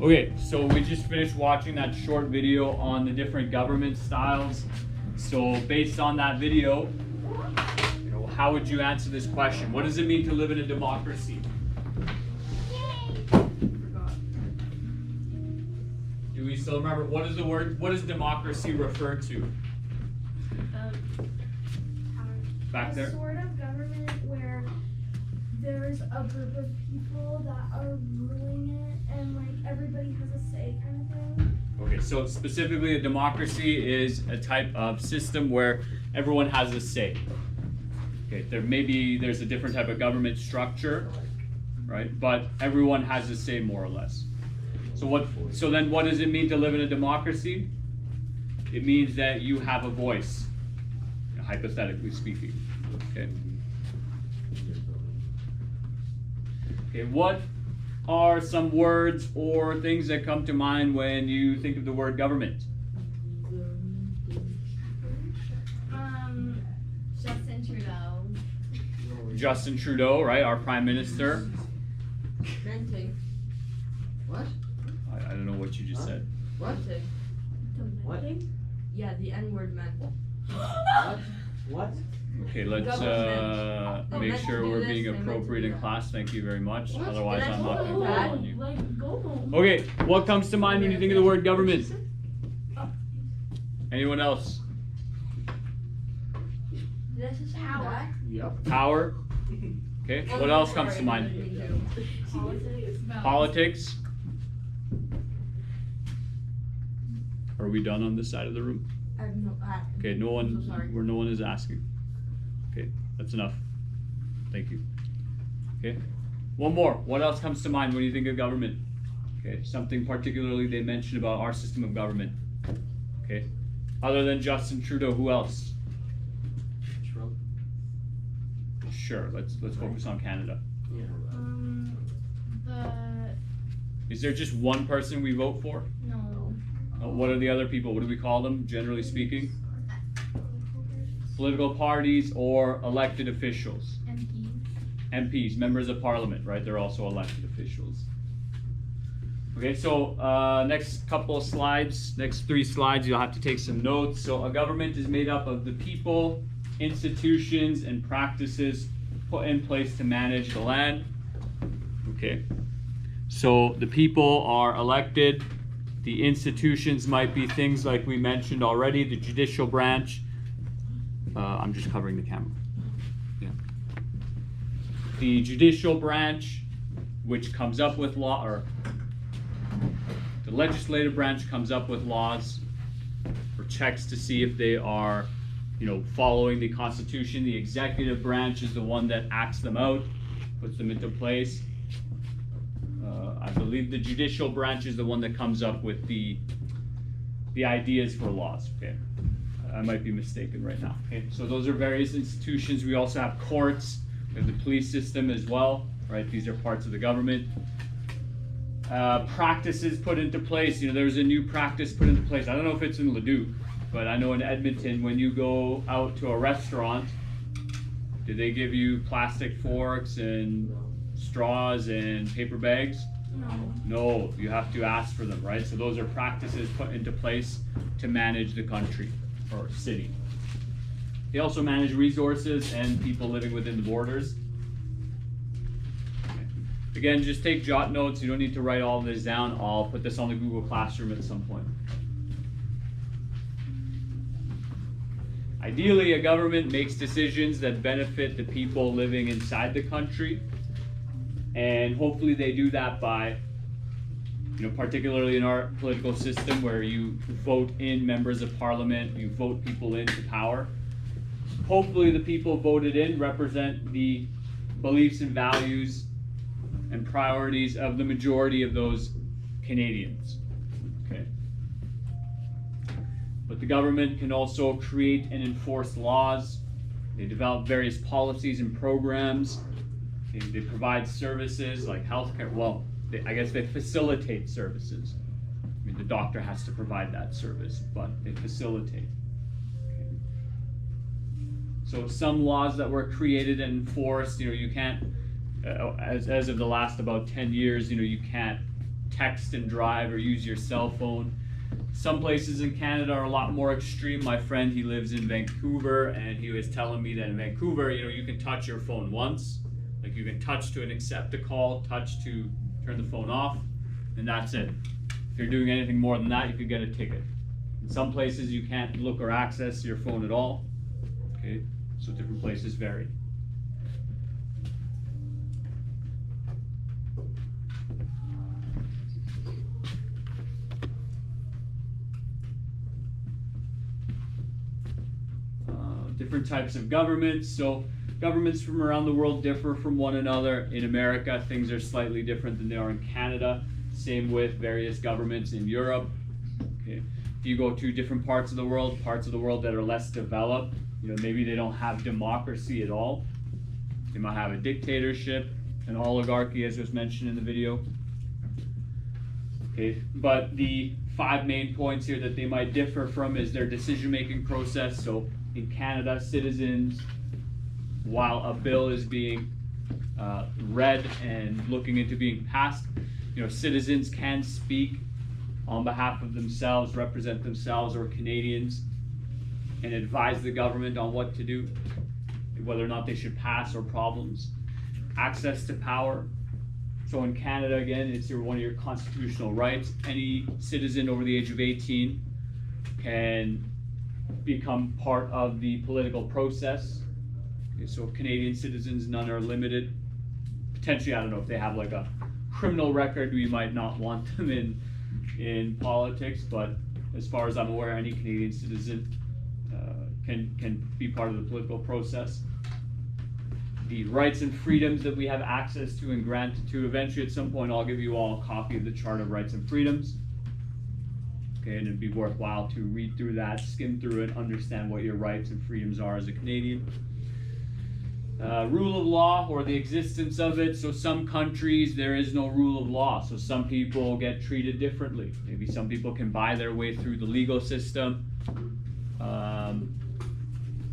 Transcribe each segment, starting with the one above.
Okay, so we just finished watching that short video on the different government styles. So based on that video, how would you answer this question? What does it mean to live in a democracy? Do we still remember what does democracy refer to? Back there? A sort of government where there's a group of people that are ruling it and like everybody has a say kind of thing. Okay, so specifically a democracy is a type of system where everyone has a say. Okay, there's a different type of government structure, right? But everyone has a say more or less. So then what does it mean to live in a democracy? It means that you have a voice, hypothetically speaking. Okay. Okay, what are some words or things that come to mind when you think of the word government? Justin Trudeau. Justin Trudeau, right? Our Prime Minister. Renting. What? I don't know what you just said. What? What? Yeah, the N-word meant. What? Okay, let's make sure we're being appropriate in class. Thank you very much. What? Otherwise, Did I I'm not going to that? call on you. Like, go home. Okay, what comes to mind when you think of the word government? Anyone else? This is Power. Yep. Power. Okay, what else comes to mind? Politics. Are we done on this side of the room? I have no. Okay, no I'm one, so sorry. where no one is asking. Okay, that's enough. Thank you. Okay, one more. What else comes to mind when you think of government? Okay, something particularly they mentioned about our system of government. Okay, other than Justin Trudeau, who else? Trump. Sure, let's focus on Canada. Yeah. Is there just one person we vote for? No. What are the other people? What do we call them, generally speaking? Political parties or elected officials. MPs, members of parliament, right? They're also elected officials. Okay, so next couple of slides, next 3 slides, you'll have to take some notes. So a government is made up of the people, institutions, and practices put in place to manage the land. Okay, so the people are elected. The institutions might be things like we mentioned already, the judicial branch. I'm just covering the camera. Yeah. The judicial branch, which comes up with law, or the legislative branch comes up with laws or checks to see if they are, following the Constitution. The executive branch is the one that acts them out, puts them into place. I believe the judicial branch is the one that comes up with the ideas for laws. Okay, I might be mistaken right now. Okay, so those are various institutions. We also have courts. We have the police system as well. Right, these are parts of the government. Practices put into place. There's a new practice put into place. I don't know if it's in Leduc, but I know in Edmonton, when you go out to a restaurant, do they give you plastic forks and straws and paper bags? No, you have to ask for them, right? So those are practices put into place to manage the country or city. They also manage resources and people living within the borders. Okay. Again, just take jot notes. You don't need to write all of this down. I'll put this on the Google Classroom at some point. Ideally, a government makes decisions that benefit the people living inside the country. And hopefully they do that by, particularly in our political system where you vote in members of parliament, you vote people into power. Hopefully the people voted in represent the beliefs and values and priorities of the majority of those Canadians. Okay. But the government can also create and enforce laws. They develop various policies and programs. They provide services like healthcare. Well, I guess they facilitate services. I mean, the doctor has to provide that service, but they facilitate. Okay. So some laws that were created and enforced, you can't, as of the last about 10 years, you can't text and drive or use your cell phone. Some places in Canada are a lot more extreme. My friend, he lives in Vancouver, and he was telling me that in Vancouver, you can touch your phone once. Like you can touch to accept a call, touch to turn the phone off, and that's it. If you're doing anything more than that, you could get a ticket. In some places, you can't look or access your phone at all. Okay, so different places vary. Different types of governments. So governments from around the world differ from one another. In America, things are slightly different than they are in Canada. Same with various governments in Europe. Okay. If you go to different parts of the world that are less developed, maybe they don't have democracy at all. They might have a dictatorship, an oligarchy, as was mentioned in the video. Okay, but the 5 main points here that they might differ from is their decision-making process. So in Canada, citizens, while a bill is being read and looking into being passed, citizens can speak on behalf of themselves, represent themselves or Canadians, and advise the government on what to do, whether or not they should pass or problems. Access to power. So in Canada, again, it's one of your constitutional rights. Any citizen over the age of 18 can become part of the political process. Okay, so Canadian citizens, none are limited. Potentially, I don't know, if they have like a criminal record, we might not want them in politics, but as far as I'm aware, any Canadian citizen can be part of the political process. The rights and freedoms that we have access to and granted to. Eventually, at some point, I'll give you all a copy of the Charter of Rights and Freedoms. Okay, and it'd be worthwhile to read through that, skim through it, understand what your rights and freedoms are as a Canadian. Rule of law, or the existence of it. So some countries, there is no rule of law. So some people get treated differently. Maybe some people can buy their way through the legal system.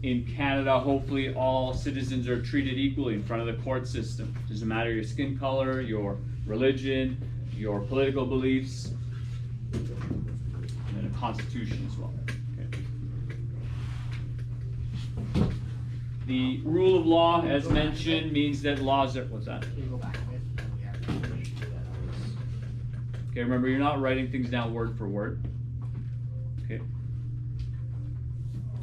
In Canada, hopefully all citizens are treated equally in front of the court system. Doesn't matter your skin color, your religion, your political beliefs, and then a constitution as well. Okay. The rule of law, as mentioned, means that laws are, what's that? Can you go back a bit? We have to finish that. Okay, remember, you're not writing things down word for word. Okay.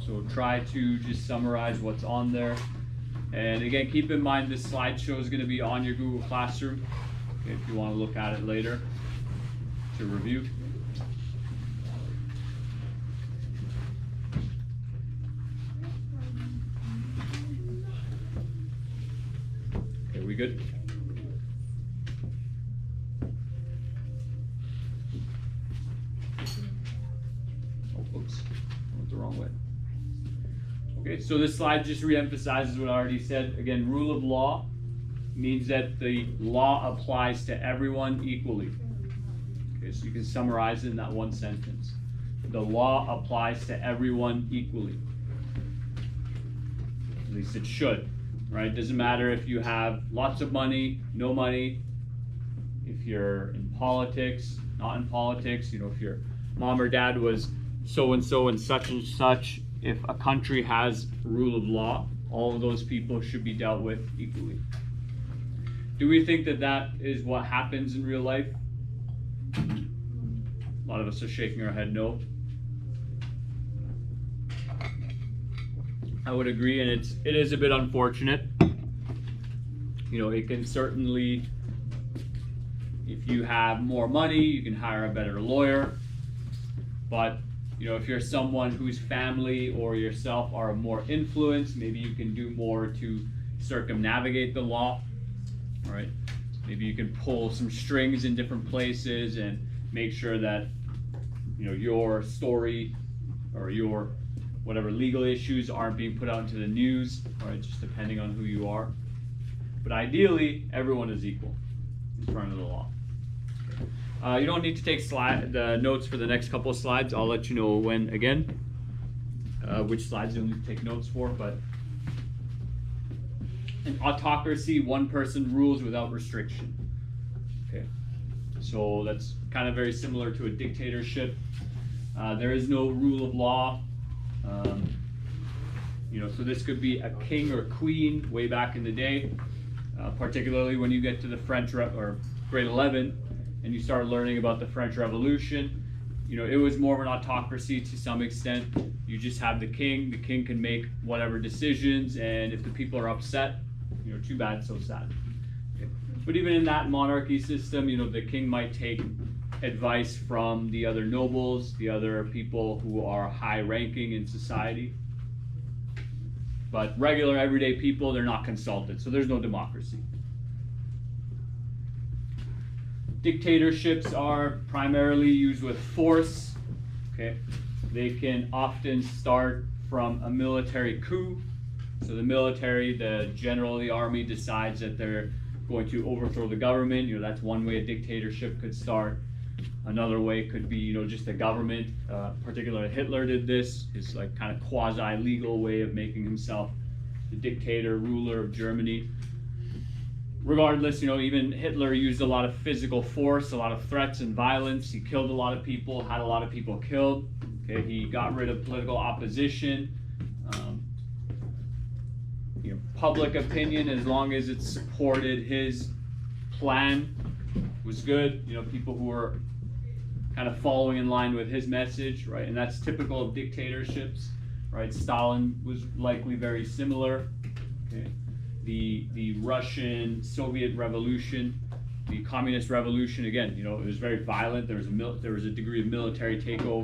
So try to just summarize what's on there. And again, keep in mind this slideshow is going to be on your Google Classroom, okay, if you want to look at it later to review. Okay, we good? Oh, oops, I went the wrong way. Okay, so this slide just re-emphasizes what I already said. Again, rule of law means that the law applies to everyone equally. Okay, so you can summarize it in that one sentence. The law applies to everyone equally. At least it should, right? It doesn't matter if you have lots of money, no money, if you're in politics, not in politics, if your mom or dad was so-and-so and such and such. If a country has rule of law, all of those people should be dealt with equally. Do we think that that is what happens in real life? A lot of us are shaking our head no. I would agree, and it is a bit unfortunate. It can certainly, if you have more money, you can hire a better lawyer, but if you're someone whose family or yourself are more influenced, maybe you can do more to circumnavigate the law, right? Maybe you can pull some strings in different places and make sure that, your story or your whatever legal issues aren't being put out into the news, right? Just depending on who you are. But ideally, everyone is equal in front of the law. You don't need to take the notes for the next couple of slides. I'll let you know when again, which slides you'll need to take notes for. But in autocracy, one person rules without restriction. Okay, So that's kind of very similar to a dictatorship. There is no rule of law. So this could be a king or queen way back in the day, particularly when you get to the or grade 11 and you start learning about the French Revolution. It was more of an autocracy to some extent. You just have the king can make whatever decisions, and if the people are upset, too bad, so sad. Okay. But even in that monarchy system, the king might take advice from the other nobles, the other people who are high ranking in society. But regular everyday people, they're not consulted, so there's no democracy. Dictatorships are primarily used with force. Okay, they can often start from a military coup. So the military, the general of the army decides that they're going to overthrow the government. That's one way a dictatorship could start. Another way could be, just the government. Particularly Hitler did this. His like kind of quasi-legal way of making himself the dictator, ruler of Germany. Regardless, even Hitler used a lot of physical force, a lot of threats and violence. He killed a lot of people, had a lot of people killed. Okay, he got rid of political opposition. Public opinion, as long as it supported his plan, was good. People who were kind of following in line with his message, right? And that's typical of dictatorships, right? Stalin was likely very similar. Okay. The Russian Soviet Revolution, the Communist Revolution, again, it was very violent. There was a degree of military takeover.